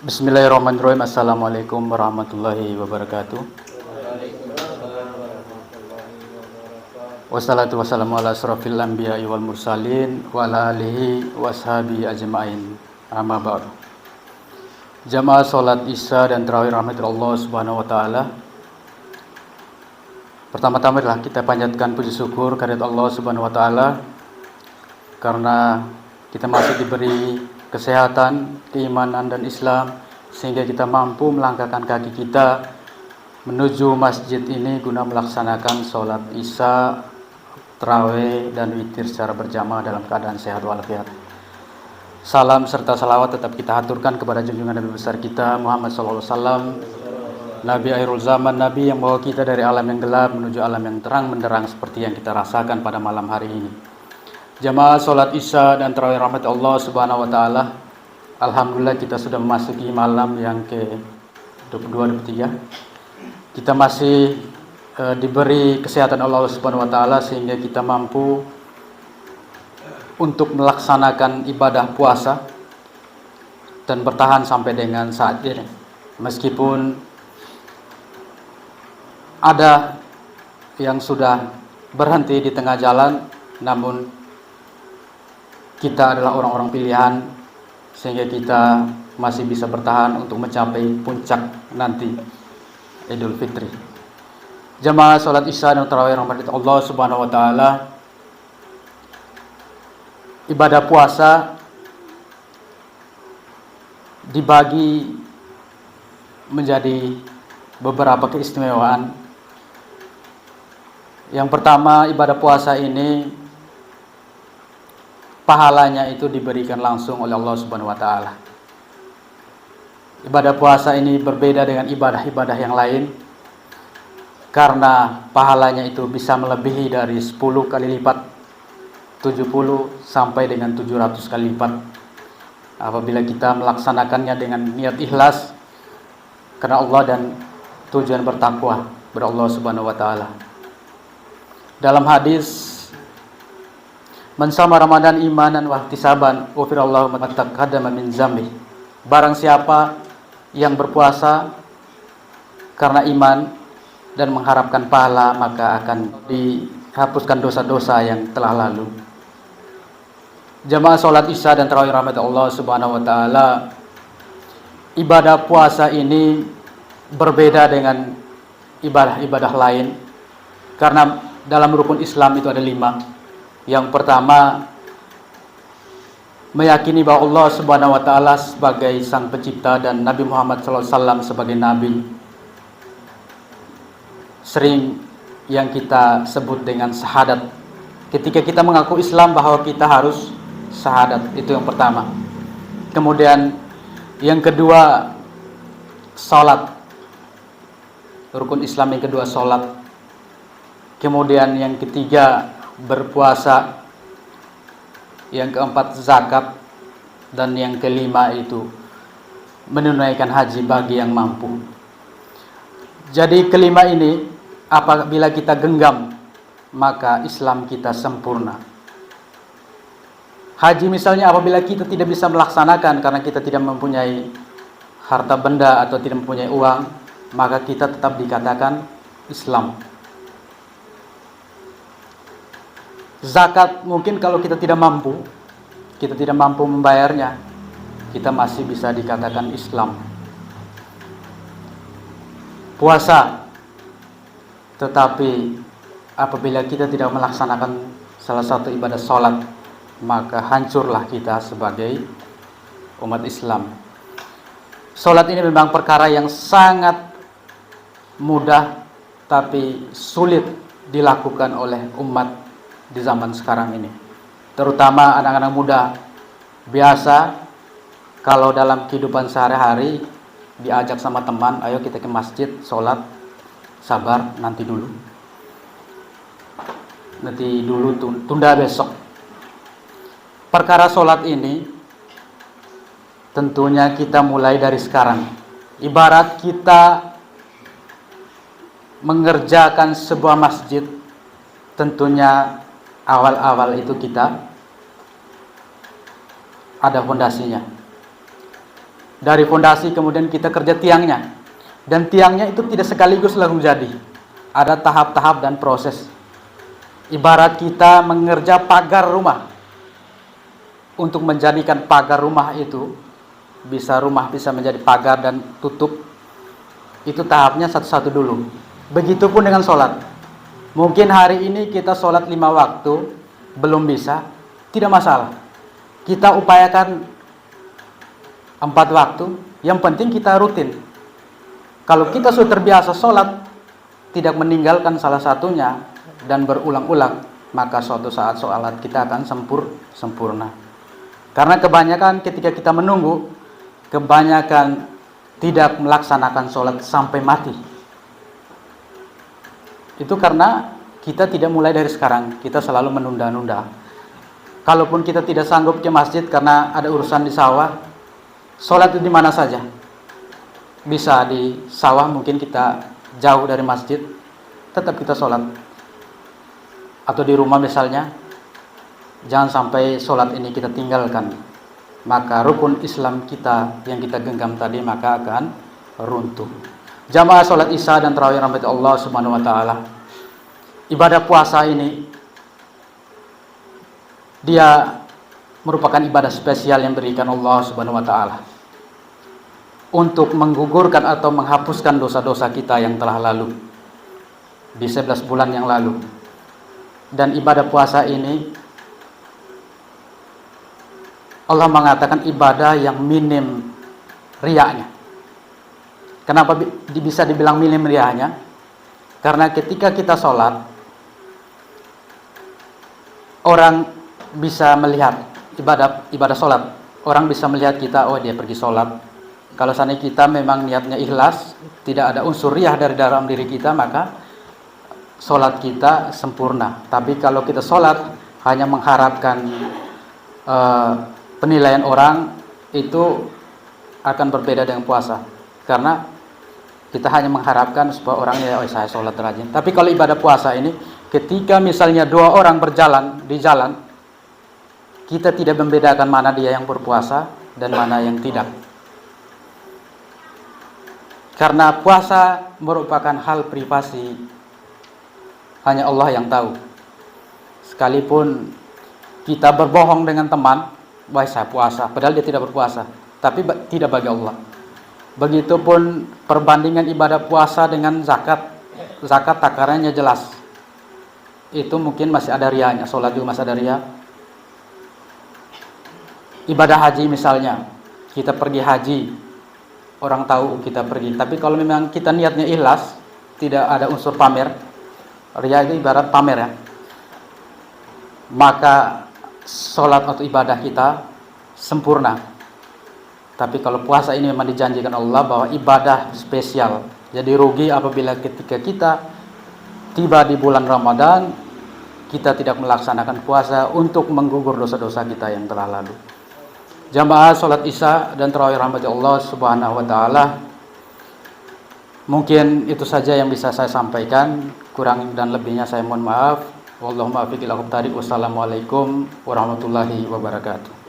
Bismillahirrahmanirrahim. Assalamualaikum warahmatullahi wabarakatuh. Wassalatu wassalamu ala asrofil anbiya'i wal mursalin wa ala alihi washabi ajma'in. Amma ba'du. Jamaah salat Isya dan tarawih rahmatil Allah Subhanahu wa taala. Pertama-tama adalah kita panjatkan puji syukur kehadirat Allah Subhanahu wa taala karena kita masih diberi kesehatan, keimanan dan Islam sehingga kita mampu melangkahkan kaki kita menuju masjid ini guna melaksanakan sholat Isya, tarawih dan witir secara berjamaah dalam keadaan sehat walafiat. Salam serta salawat tetap kita haturkan kepada junjungan Nabi besar kita Muhammad SAW, Nabi akhirul zaman, Nabi yang membawa kita dari alam yang gelap menuju alam yang terang menderang seperti yang kita rasakan pada malam hari ini. Jamaah sholat Isya dan tarawih rahmat Allah Subhanahu wa taala. Alhamdulillah kita sudah memasuki malam yang ke-22-23. Kita masih diberi kesehatan Allah Subhanahu wa taala sehingga kita mampu untuk melaksanakan ibadah puasa dan bertahan sampai dengan saat ini. Meskipun ada yang sudah berhenti di tengah jalan, namun kita adalah orang-orang pilihan sehingga kita masih bisa bertahan untuk mencapai puncak nanti Idul Fitri. Jamaah salat Isya dan tarawih rahmat Allah Subhanahu wa taala. Ibadah puasa dibagi menjadi beberapa keistimewaan. Yang pertama, ibadah puasa ini pahalanya itu diberikan langsung oleh Allah Subhanahu wa taala. Ibadah puasa ini berbeda dengan ibadah-ibadah yang lain karena pahalanya itu bisa melebihi dari 10 kali lipat, 70 sampai dengan 700 kali lipat apabila kita melaksanakannya dengan niat ikhlas karena Allah dan tujuan bertakwa kepada Allah Subhanahu wa taala. Dalam hadis, man shoma Ramadan imanan wa ihtisaban ghufirallahu ma taqaddama min dzambi. Barang siapa yang berpuasa karena iman dan mengharapkan pahala, maka akan dihapuskan dosa-dosa yang telah lalu. Jamaah salat Isya dan tarawih rahmat Allah Subhanahu wa taala, ibadah puasa ini berbeda dengan ibadah-ibadah lain karena dalam rukun Islam itu ada 5. Yang pertama, meyakini bahwa Allah Subhanahu wa taala sebagai sang pencipta dan Nabi Muhammad SAW sebagai nabi. Sering yang kita sebut dengan syahadat. Ketika kita mengaku Islam bahwa kita harus syahadat, itu yang pertama. Kemudian yang kedua, salat. Rukun Islam yang kedua salat. Kemudian yang ketiga, berpuasa. Yang keempat, zakat. Dan yang kelima itu menunaikan haji bagi yang mampu. Jadi kelima ini apabila kita genggam, maka Islam kita sempurna. Haji misalnya apabila kita tidak bisa melaksanakan karena kita tidak mempunyai harta benda atau tidak mempunyai uang, maka kita tetap dikatakan Islam. Zakat mungkin kalau kita tidak mampu membayarnya, kita masih bisa dikatakan Islam. Puasa, tetapi apabila kita tidak melaksanakan salah satu ibadah sholat, maka hancurlah kita sebagai umat Islam. Sholat ini memang perkara yang sangat mudah, tapi sulit dilakukan oleh umat di zaman sekarang ini, terutama anak-anak muda. Biasa kalau dalam kehidupan sehari-hari diajak sama teman, ayo kita ke masjid sholat, sabar nanti dulu tunda besok. Perkara sholat ini tentunya kita mulai dari sekarang. Ibarat kita mengerjakan sebuah masjid, tentunya awal-awal itu kita ada fondasinya. Dari fondasi kemudian kita kerja tiangnya. Dan tiangnya itu tidak sekaligus langsung jadi. Ada tahap-tahap dan proses. Ibarat kita mengerja pagar rumah. Untuk menjadikan pagar rumah itu, rumah bisa menjadi pagar dan tutup. Itu tahapnya satu-satu dulu. Begitupun dengan sholat. Mungkin hari ini kita sholat 5 waktu, belum bisa, tidak masalah. Kita upayakan 4 waktu, yang penting kita rutin. Kalau kita sudah terbiasa sholat, tidak meninggalkan salah satunya, dan berulang-ulang, maka suatu saat sholat kita akan sempurna. Karena kebanyakan ketika kita menunggu, kebanyakan tidak melaksanakan sholat sampai mati. Itu karena kita tidak mulai dari sekarang, kita selalu menunda-nunda. Kalaupun kita tidak sanggup ke masjid karena ada urusan di sawah, sholat itu di mana saja. Bisa di sawah, mungkin kita jauh dari masjid, tetap kita sholat. Atau di rumah misalnya, jangan sampai sholat ini kita tinggalkan. Maka rukun Islam kita yang kita genggam tadi maka akan runtuh. Jamaah sholat isya dan tarawih rahmat Allah subhanahu wa ta'ala. Ibadah puasa ini, dia merupakan ibadah spesial yang diberikan Allah subhanahu wa ta'ala. Untuk menggugurkan atau menghapuskan dosa-dosa kita yang telah lalu. Di 11 bulan yang lalu. Dan ibadah puasa ini, Allah mengatakan ibadah yang minim riyanya. Kenapa bisa dibilang minim riyanya? Karena ketika kita sholat, orang bisa melihat ibadah sholat. Orang bisa melihat kita, oh dia pergi sholat. Kalau seandainya kita memang niatnya ikhlas, tidak ada unsur riyah dari dalam diri kita, maka sholat kita sempurna. Tapi kalau kita sholat hanya mengharapkan penilaian orang, itu akan berbeda dengan puasa. Karena kita hanya mengharapkan supaya orangnya, oh saya sholat rajin. Tapi kalau ibadah puasa ini, ketika misalnya 2 orang berjalan di jalan, kita tidak membedakan mana dia yang berpuasa dan mana yang tidak. Karena puasa merupakan hal privasi, hanya Allah yang tahu. Sekalipun kita berbohong dengan teman, wah saya puasa, padahal dia tidak berpuasa, tapi tidak bagi Allah. Begitupun perbandingan ibadah puasa dengan zakat. Zakat takarannya jelas. Itu mungkin masih ada riyanya, sholat juga masih ada riya. Ibadah haji misalnya, kita pergi haji, orang tahu kita pergi. Tapi kalau memang kita niatnya ikhlas, tidak ada unsur pamer, riya itu ibarat pamer ya, maka sholat atau ibadah kita sempurna. Tapi kalau puasa ini memang dijanjikan Allah bahwa ibadah spesial. Jadi rugi apabila ketika kita tiba di bulan Ramadan, kita tidak melaksanakan puasa untuk menggugur dosa-dosa kita yang telah lalu. Jamaah sholat isya dan tarawih rahmati Allah subhanahu wa ta'ala. Mungkin itu saja yang bisa saya sampaikan. Kurang dan lebihnya saya mohon maaf. Wallahumma afiq ila aqwamit thariq. Wassalamualaikum warahmatullahi wabarakatuh.